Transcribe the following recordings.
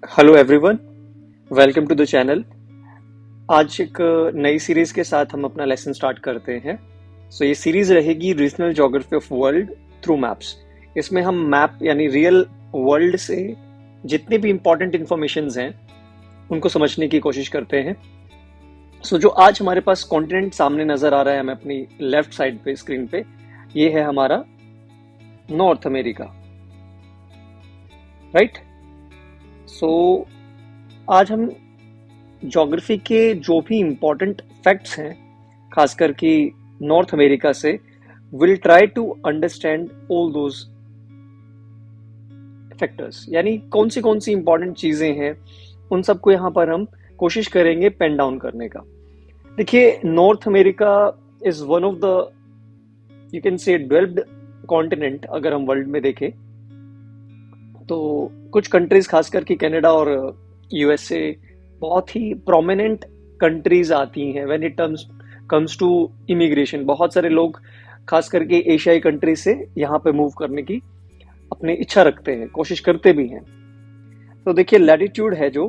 Hello everyone, welcome to the channel. आज एक नई सीरीज के साथ हम अपना लेसन स्टार्ट करते हैं। ये सीरीज रहेगी regional geography of world through maps. इसमें हम मैप यानी रियल वर्ल्ड से जितने भी इंपॉर्टेंट इंफॉर्मेशंस हैं उनको समझने की कोशिश करते हैं। जो आज हमारे पास कॉन्टिनेंट सामने नजर आ रहा है हमें अपनी लेफ्ट साइड पे स्क्रीन पे, ये है हमारा नॉर्थ अमेरिका, राइट। सो आज हम ज्योग्राफी के जो भी इंपॉर्टेंट फैक्ट्स हैं खासकर कि नॉर्थ अमेरिका से, will try to understand all those factors, यानी कौन सी इंपॉर्टेंट चीजें हैं उन सबको यहाँ पर हम कोशिश करेंगे पेन डाउन करने का। देखिए, north America is one of the, you can say, developed continent. अगर हम वर्ल्ड में देखें तो कुछ कंट्रीज खासकर कि कनाडा और यूएसए बहुत ही प्रोमिनेंट कंट्रीज आती हैं when it comes to immigration. बहुत सारे लोग खास करके एशियाई कंट्री से यहाँ पे मूव करने की अपनी इच्छा रखते हैं, कोशिश करते भी हैं। तो देखिए, लैटिट्यूड है जो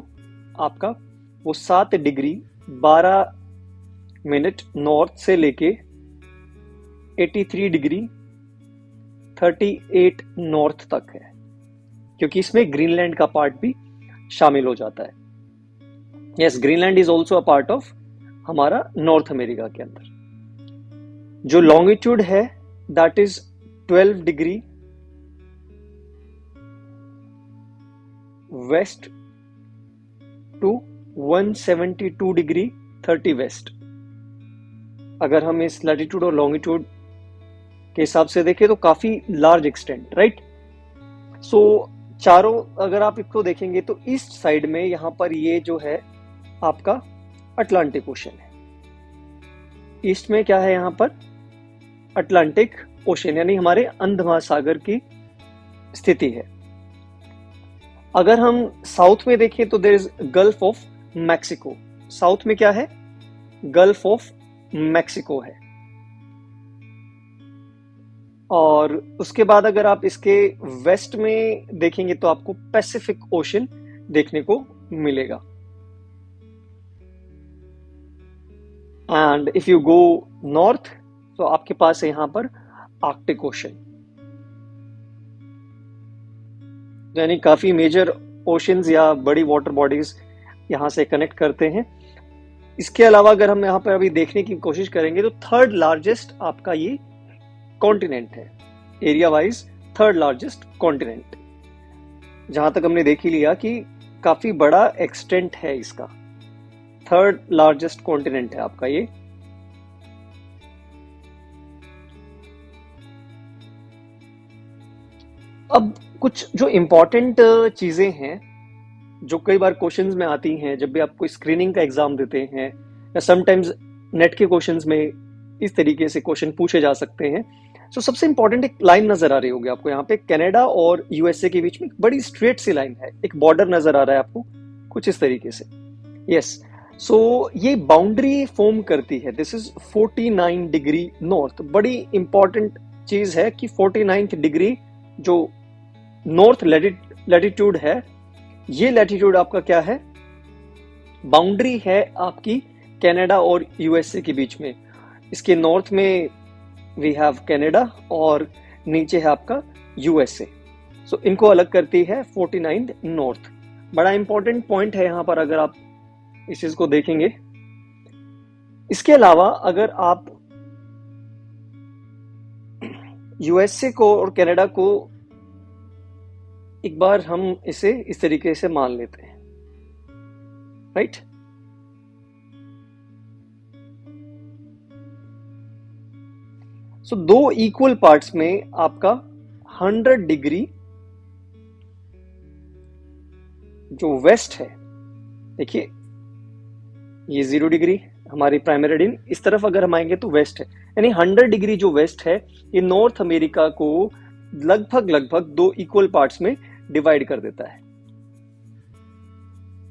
आपका, वो 7 डिग्री 12 मिनट नॉर्थ से लेके 83 डिग्री 38 नॉर्थ तक है, क्योंकि इसमें ग्रीनलैंड का पार्ट भी शामिल हो जाता है। Yes, Greenland is also a part of हमारा नॉर्थ अमेरिका के अंदर। जो लॉन्गिट्यूड है that is 12 degree west to 172 degree 30 west. अगर हम इस लैटिट्यूड और लॉन्गिट्यूड के हिसाब से देखें तो काफी लार्ज एक्सटेंट, राइट। चारों अगर आप इसको देखेंगे तो ईस्ट साइड में यहां पर ये जो है आपका अटलांटिक ओशन है। ईस्ट में क्या है यहां पर? अटलांटिक ओशन, यानी हमारे अंध महासागर की स्थिति है। अगर हम साउथ में देखें तो there is gulf of Mexico. South में क्या है? गल्फ ऑफ मैक्सिको है। और उसके बाद अगर आप इसके वेस्ट में देखेंगे तो आपको पैसिफिक ओशन देखने को मिलेगा। And if you go north तो आपके पास है यहां पर आर्कटिक ओशन, यानी काफी मेजर ओशंस या बड़ी वाटर बॉडीज यहां से कनेक्ट करते हैं। इसके अलावा अगर हम यहां पर अभी देखने की कोशिश करेंगे तो थर्ड लार्जेस्ट आपका ये कॉन्टिनेंट है, area wise third largest continent. जहां तक हमने देख ही लिया कि काफी बड़ा एक्सटेंट है इसका, थर्ड लार्जेस्ट कॉन्टिनेंट है आपका ये। अब कुछ जो इंपॉर्टेंट चीजें हैं जो कई बार क्वेश्चंस में आती हैं जब भी आप कोई स्क्रीनिंग का एग्जाम देते हैं, या समटाइम्स नेट के क्वेश्चंस में इस तरीके से क्वेश्चन पूछे जा सकते हैं। सबसे इंपॉर्टेंट एक लाइन नजर आ रही होगी आपको यहाँ पे, कनाडा और यूएसए के बीच में बड़ी स्ट्रेट सी लाइन है, एक बॉर्डर नजर आ रहा है आपको कुछ इस तरीके से। यस, ये बाउंड्री फॉर्म करती है। This is 49 degree north. बड़ी इंपॉर्टेंट चीज है कि 49 डिग्री जो नॉर्थ लैटिट्यूड है, ये लैटिट्यूड आपका क्या है? बाउंड्री है आपकी कनाडा और यूएसए के बीच में। इसके नॉर्थ में वी हैव कनाडा और नीचे है आपका यूएसए। इनको अलग करती है 49 नॉर्थ। बड़ा इंपॉर्टेंट पॉइंट है यहां पर अगर आप इस चीज को देखेंगे। इसके अलावा अगर आप यूएसए को और कनाडा को एक बार हम इसे इस तरीके से मान लेते हैं, राइट। दो इक्वल पार्ट्स में आपका 100 डिग्री जो वेस्ट है, देखिए ये 0 डिग्री हमारी प्राइमरी मेरिडियन, इस तरफ अगर हम आएंगे तो वेस्ट है, यानी 100 डिग्री जो वेस्ट है ये नॉर्थ अमेरिका को लगभग 2 इक्वल पार्ट्स में डिवाइड कर देता है।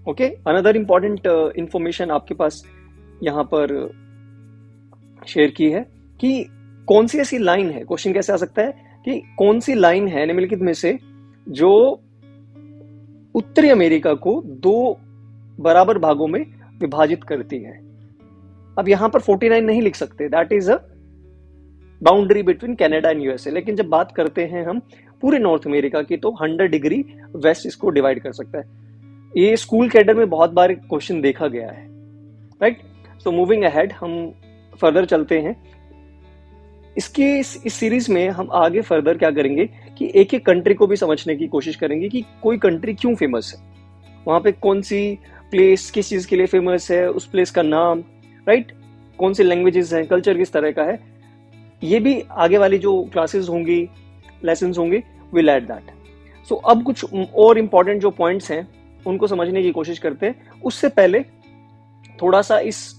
ओके, अनदर इंपॉर्टेंट इंफॉर्मेशन आपके पास यहां पर शेयर की है कि कौन सी ऐसी लाइन है, क्वेश्चन कैसे आ सकता है कि कौन सी लाइन है निम्नलिखित में से जो उत्तरी अमेरिका को 2 बराबर भागों में विभाजित करती है। अब यहां पर 49 नहीं लिख सकते, that is a boundary between Canada and USA. लेकिन जब बात करते हैं हम पूरे नॉर्थ अमेरिका की, तो 100 डिग्री वेस्ट इसको डिवाइड कर सकता है। ये स्कूल कैडर में बहुत बार क्वेश्चन देखा गया है, राइट। सो मूविंग अहेड, हम फर्दर चलते हैं। इस सीरीज में हम आगे फर्दर क्या करेंगे कि एक एक कंट्री को भी समझने की कोशिश करेंगे कि कोई कंट्री क्यों फेमस है, वहां पे कौन सी प्लेस किस चीज के लिए फेमस है, उस प्लेस का नाम, राइट, कौन सी लैंग्वेजेस हैं, कल्चर किस तरह का है। ये भी आगे वाली जो क्लासेस होंगी, लेसन्स होंगे, विल ऐड दैट। सो अब कुछ और इंपॉर्टेंट जो पॉइंट्स हैं उनको समझने की कोशिश करते हैं। उससे पहले थोड़ा सा इस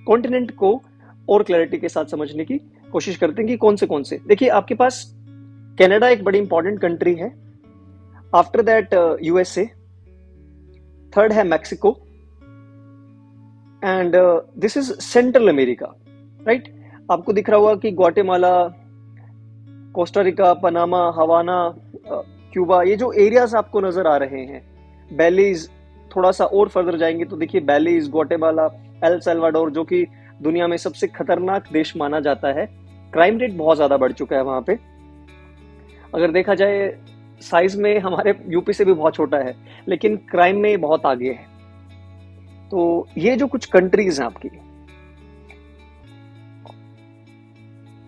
कॉन्टिनेंट को और क्लैरिटी के साथ समझने की कोशिश करते हैं कि कौन से। देखिए, आपके पास कनाडा एक बड़ी इंपॉर्टेंट कंट्री है, आफ्टर दैट यूएसए, थर्ड है Mexico, and this is central America, right. आपको दिख रहा होगा कि ग्वाटेमाला, कोस्टारिका, पनामा, हवाना, क्यूबा, ये जो एरियाज आपको नजर आ रहे हैं, बेलीज, थोड़ा सा और फर्दर जाएंगे तो देखिए बेलीज, ग्वाटेमाला, एल सल्वाडोर, जो कि दुनिया में सबसे खतरनाक देश माना जाता है। क्राइम रेट बहुत ज्यादा बढ़ चुका है वहां पे। अगर देखा जाए साइज में हमारे यूपी से भी बहुत छोटा है, लेकिन क्राइम में बहुत आगे है। तो ये जो कुछ कंट्रीज हैं आपकी,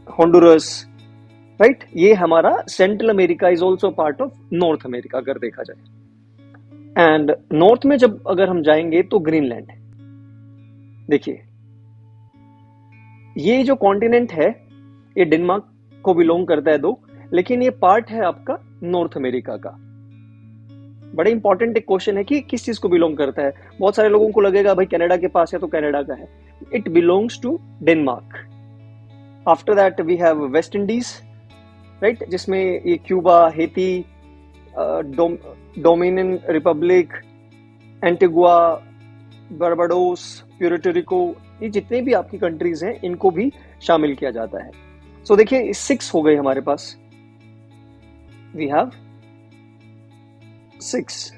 होंडुरस, राइट, ये हमारा central America is also part of north America अगर देखा जाए। एंड नॉर्थ में जब अगर हम जाएंगे तो ग्रीनलैंड, देखिए ये जो कॉन्टिनेंट है ये डेनमार्क को बिलोंग करता है दो, लेकिन ये पार्ट है आपका नॉर्थ अमेरिका का। बड़ा इंपॉर्टेंट एक क्वेश्चन है कि किस चीज को बिलोंग करता है। बहुत सारे लोगों को लगेगा भाई कनाडा के पास है तो कनाडा का है। It belongs to Denmark. After that we have West Indies, right, जिसमें ये Cuba, Haiti, Dominion Republic, Antigua, Barbados, Puerto Rico, ये जितने भी आपकी कंट्रीज हैं इनको भी शामिल किया जाता है। सो देखिए 6 हो गए हमारे पास, वी हैव 6।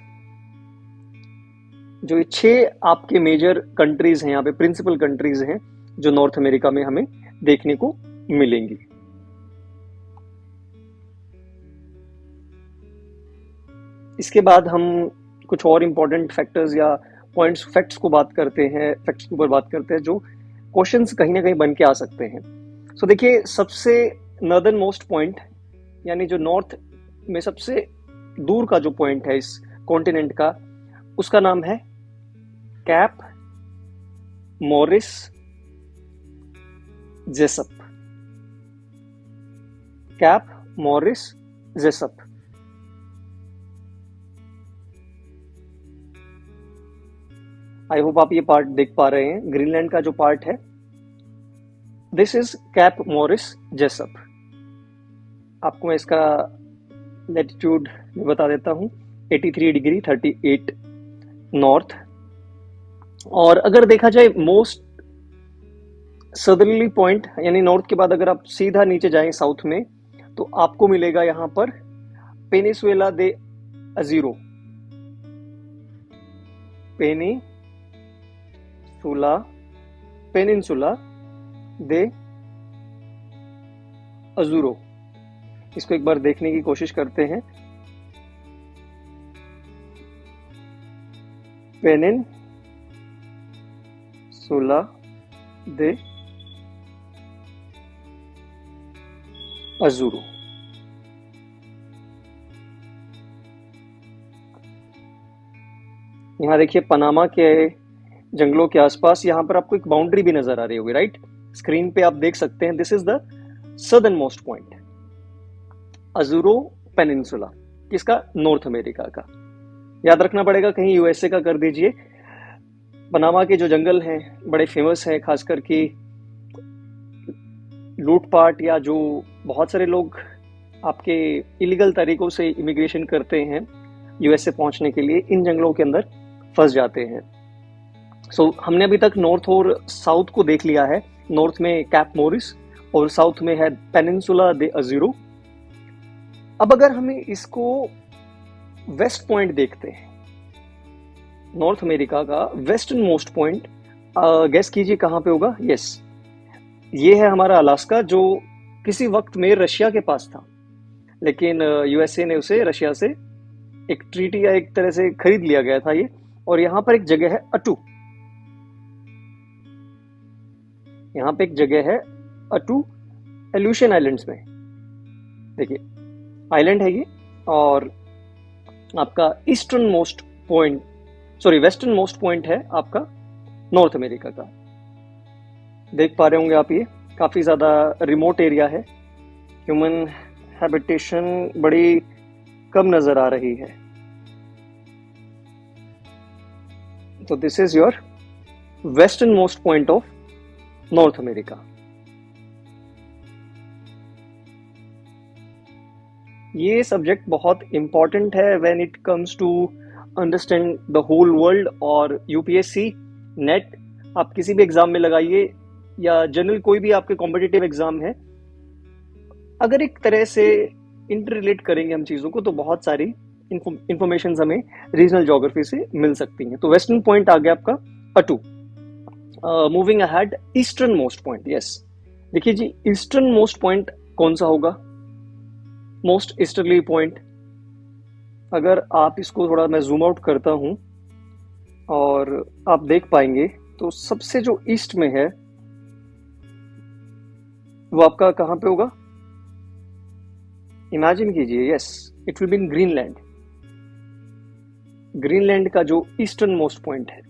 जो ये 6 आपके मेजर कंट्रीज हैं, यहाँ पे प्रिंसिपल कंट्रीज हैं जो नॉर्थ अमेरिका में हमें देखने को मिलेंगी। इसके बाद हम कुछ और इंपॉर्टेंट फैक्टर्स या पॉइंट्स, फैक्ट्स को बात करते हैं, फैक्ट्स के ऊपर बात करते हैं जो क्वेश्चंस कहीं ना कहीं बन के आ सकते हैं। सो देखिए, सबसे नॉर्दर्न मोस्ट पॉइंट, यानी जो नॉर्थ में सबसे दूर का जो पॉइंट है इस कॉन्टिनेंट का, उसका नाम है cap Morris Jessop. Cap Morris Jessop. I hope आप ये पार्ट देख पा रहे हैं। ग्रीनलैंड का जो पार्ट है, this is cap Morris Jessop. आपको मैं इसका लैटिट्यूड बता देता हूं, 83 डिग्री 38 नॉर्थ। और अगर देखा जाए मोस्ट सदर्ली पॉइंट, यानी नॉर्थ के बाद अगर आप सीधा नीचे जाएं साउथ में, तो आपको मिलेगा यहां पर पेनिसुएला दे अजीरो। पेनिनसुला दे अजूरो। इसको एक बार देखने की कोशिश करते हैं। पेनिनसुला दे अजूरो। यहां देखिए पनामा के जंगलों के आसपास यहां पर आपको एक बाउंड्री भी नजर आ रही होगी, राइट। स्क्रीन पे आप देख सकते हैं, this is the southern most point, Azuero peninsula, किसका, नॉर्थ अमेरिका का। याद रखना पड़ेगा, कहीं यूएसए का कर दीजिए। पनामा के जो जंगल हैं बड़े फेमस हैं, खासकर कि लूटपाट या जो बहुत सारे लोग आपके इलीगल तरीकों से इमिग्रेशन करते हैं यूएसए पहुंचने के लिए, इन जंगलों के अंदर फंस जाते हैं। सो हमने अभी तक नॉर्थ और साउथ को देख लिया है। नॉर्थ में कैप मॉरिस और साउथ में है पेनिनसुला दे अजीरो। अब अगर हमें इसको वेस्ट पॉइंट देखते हैं, नॉर्थ अमेरिका का वेस्टर्न मोस्ट पॉइंट, गेस कीजिए कहाँ पे होगा। यस, ये है हमारा अलास्का, जो किसी वक्त में रशिया के पास था, लेकिन यूएसए ने उसे रशिया से एक ट्रीटी या एक तरह से खरीद लिया गया था ये। और यहाँ पर एक जगह है अटू, यहाँ पे एक जगह है अटू एल्यूशन आइलैंड्स में। देखिए आइलैंड है ये, और आपका eastern most point, sorry western most point है आपका नॉर्थ अमेरिका का। देख पा रहे होंगे आप, ये काफी ज्यादा रिमोट एरिया है, ह्यूमन हैबिटेशन बड़ी कम नजर आ रही है। तो this is your western most point of north America. ये सब्जेक्ट बहुत इंपॉर्टेंट है when it comes to understand the whole world. और यूपीएससी नेट आप किसी भी एग्जाम में लगाइए, या जनरल कोई भी आपके कॉम्पिटिटिव एग्जाम है, अगर एक तरह से इंटर रिलेट करेंगे हम चीजों को, तो बहुत सारी इंफॉर्मेशन हमें रीजनल ज्योग्राफी से मिल सकती हैं। तो वेस्टर्न पॉइंट आ गया आपका ado. Moving ahead, eastern most point. Yes, देखिए जी, ईस्टर्न मोस्ट पॉइंट कौन सा होगा? Most easterly point. अगर आप इसको थोड़ा मैं जूम आउट करता हूं और आप देख पाएंगे, तो सबसे जो ईस्ट में है वो आपका कहां पे होगा? इमेजिन कीजिए, yes, it will be in Greenland. Greenland का जो ईस्टर्न मोस्ट पॉइंट है,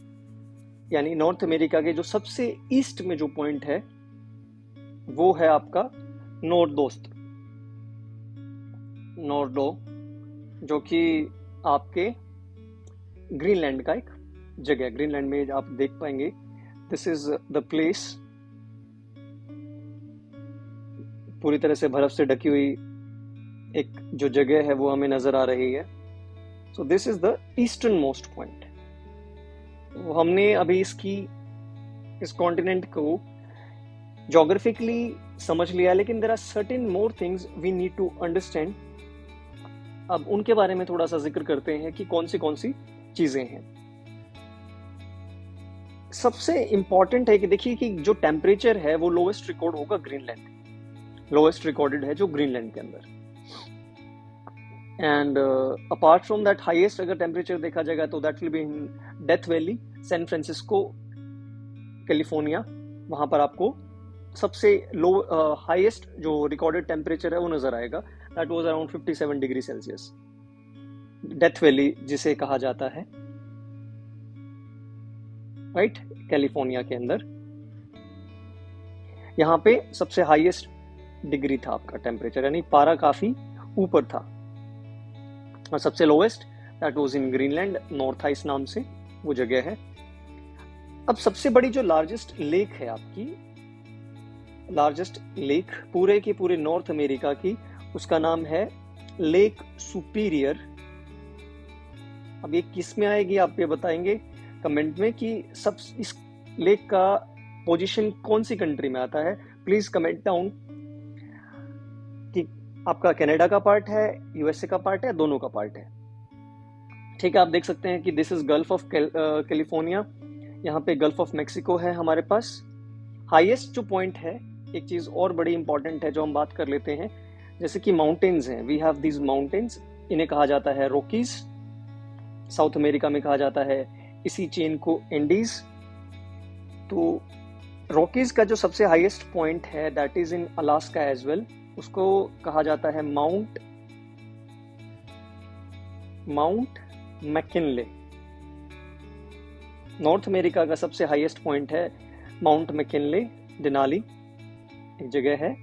यानी नॉर्थ अमेरिका के जो सबसे ईस्ट में जो पॉइंट है, वो है आपका नॉर्डो, जो कि आपके ग्रीनलैंड का एक जगह। ग्रीनलैंड में आप देख पाएंगे, दिस इज द प्लेस, पूरी तरह से बर्फ से ढकी हुई एक जो जगह है वो हमें नजर आ रही है। So this is the eastern most point. हमने अभी इस कॉन्टिनेंट को ज्योग्राफिकली समझ लिया, लेकिन there are certain more things we need to understand. अब उनके बारे में थोड़ा सा जिक्र करते हैं कि कौन सी चीजें हैं। सबसे इंपॉर्टेंट है कि देखिए कि जो टेम्परेचर है वो लोएस्ट रिकॉर्ड होगा ग्रीनलैंड, लोएस्ट रिकॉर्डेड है जो ग्रीनलैंड के अंदर। And apart from that, highest अगर टेम्परेचर देखा जाएगा तो that will be in Death Valley, San Francisco, California. वहां पर आपको सबसे हाईएस्ट जो रिकॉर्डेड टेम्परेचर है वो नजर आएगा। That was around 57 degree Celsius, death valley जिसे कहा जाता है, राइट, कैलिफोर्निया के अंदर। यहाँ पे सबसे हाईएस्ट डिग्री था आपका टेम्परेचर, यानी पारा काफी ऊपर था। और सबसे lowest that was in Greenland, north ice नाम से वो जगह है। अब सबसे बड़ी जो लार्जेस्ट लेक है आपकी, लार्जेस्ट लेक पूरे के पूरे नॉर्थ अमेरिका की, उसका नाम है लेक सुपीरियर। अब ये किस में आएगी आप ये बताएंगे कमेंट में कि सब इस लेक का पोजीशन कौन सी कंट्री में आता है। प्लीज कमेंट डाउन कि आपका कनाडा का पार्ट है, यूएसए का पार्ट है, दोनों का पार्ट है। ठीक है, आप देख सकते हैं कि this is gulf of California, यहाँ पे गल्फ ऑफ मेक्सिको है हमारे पास। हाईएस्ट जो पॉइंट है, एक चीज और बड़ी इंपॉर्टेंट है जो हम बात कर लेते हैं, जैसे कि माउंटेन्स हैं, वी हैव दीज माउंटेन्स, इन्हें कहा जाता है रॉकीज। साउथ अमेरिका में कहा जाता है इसी चेन को एंडीज। तो रॉकीज का जो सबसे हाईएस्ट पॉइंट है that is in Alaska as well, उसको कहा जाता है माउंट मैकिनले। नॉर्थ अमेरिका का सबसे हाईएस्ट पॉइंट है माउंट मैकिनले, डेनाली एक जगह है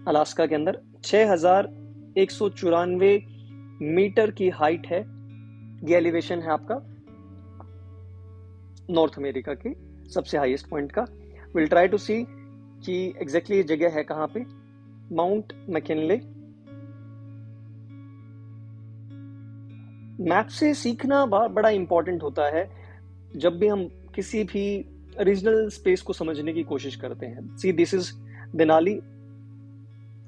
अलास्का के अंदर। 6194 मीटर की हाइट है, ये एलिवेशन है आपका नॉर्थ अमेरिका के सबसे हाईएस्ट पॉइंट का। विल ट्राई टू सी कि एग्जैक्टली ये जगह है कहां पे, माउंट मैकिनले। मैप से सीखना बड़ा इंपॉर्टेंट होता है जब भी हम किसी भी रीजनल स्पेस को समझने की कोशिश करते हैं। सी दिस इज देनाली,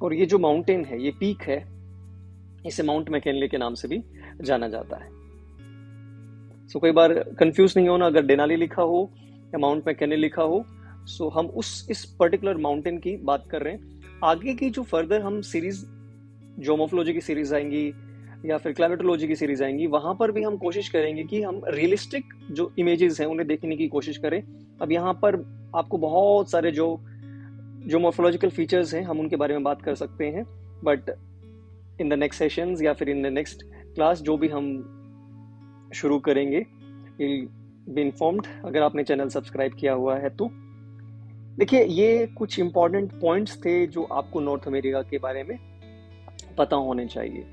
और ये जो माउंटेन है, ये पीक है, इसे माउंट मैकिनले के नाम से भी जाना जाता है। सो कई बार कंफ्यूज नहीं होना, अगर डेनाली लिखा हो या माउंट मैककिनले लिखा हो, सो हम इस पर्टिकुलर माउंटेन की बात कर रहे हैं। आगे की जो फर्दर हम सीरीज, ज्योमोफोलॉजी की सीरीज आएंगी या फिर क्लाइमेटोलॉजी की सीरीज आएंगी, वहां पर भी हम कोशिश करेंगे कि हम रियलिस्टिक जो इमेजेस हैं उन्हें देखने की कोशिश करें। अब यहाँ पर आपको बहुत सारे जो मॉर्फोलॉजिकल फीचर्स हैं हम उनके बारे में बात कर सकते हैं, but in the next sessions या फिर इन द नेक्स्ट क्लास जो भी हम शुरू करेंगे, विल बी इन्फॉर्म्ड। अगर आपने चैनल सब्सक्राइब किया हुआ है तो देखिए, ये कुछ इंपॉर्टेंट पॉइंट्स थे जो आपको नॉर्थ अमेरिका के बारे में पता होने चाहिए।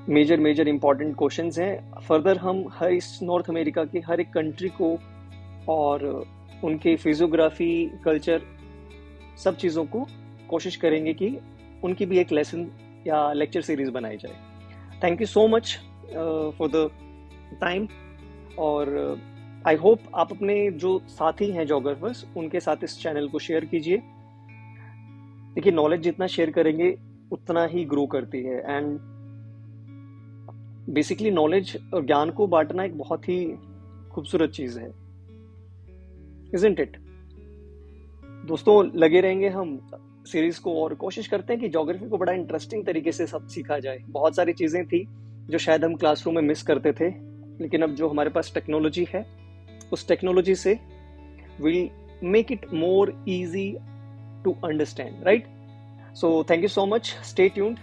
मेजर इंपॉर्टेंट क्वेश्चंस हैं। फर्दर हम हर इस नॉर्थ अमेरिका के हर एक कंट्री को और उनके फिजियोग्राफी, कल्चर, सब चीज़ों को कोशिश करेंगे कि उनकी भी एक लेसन या लेक्चर सीरीज बनाई जाए। Thank you so much for the time, और आई होप आप अपने जो साथी हैं जोग्राफर्स उनके साथ इस चैनल को शेयर कीजिए। देखिए, नॉलेज जितना शेयर करेंगे उतना ही ग्रो करती है, एंड बेसिकली नॉलेज और ज्ञान को बांटना एक बहुत ही खूबसूरत चीज है, इजंट इट? दोस्तों, लगे रहेंगे हम सीरीज को, और कोशिश करते हैं कि ज्योग्राफी को बड़ा इंटरेस्टिंग तरीके से सब सीखा जाए। बहुत सारी चीजें थी जो शायद हम क्लासरूम में मिस करते थे, लेकिन अब जो हमारे पास टेक्नोलॉजी है, उस टेक्नोलॉजी से will make it more easy to understand, right? So thank you so much, stay tuned.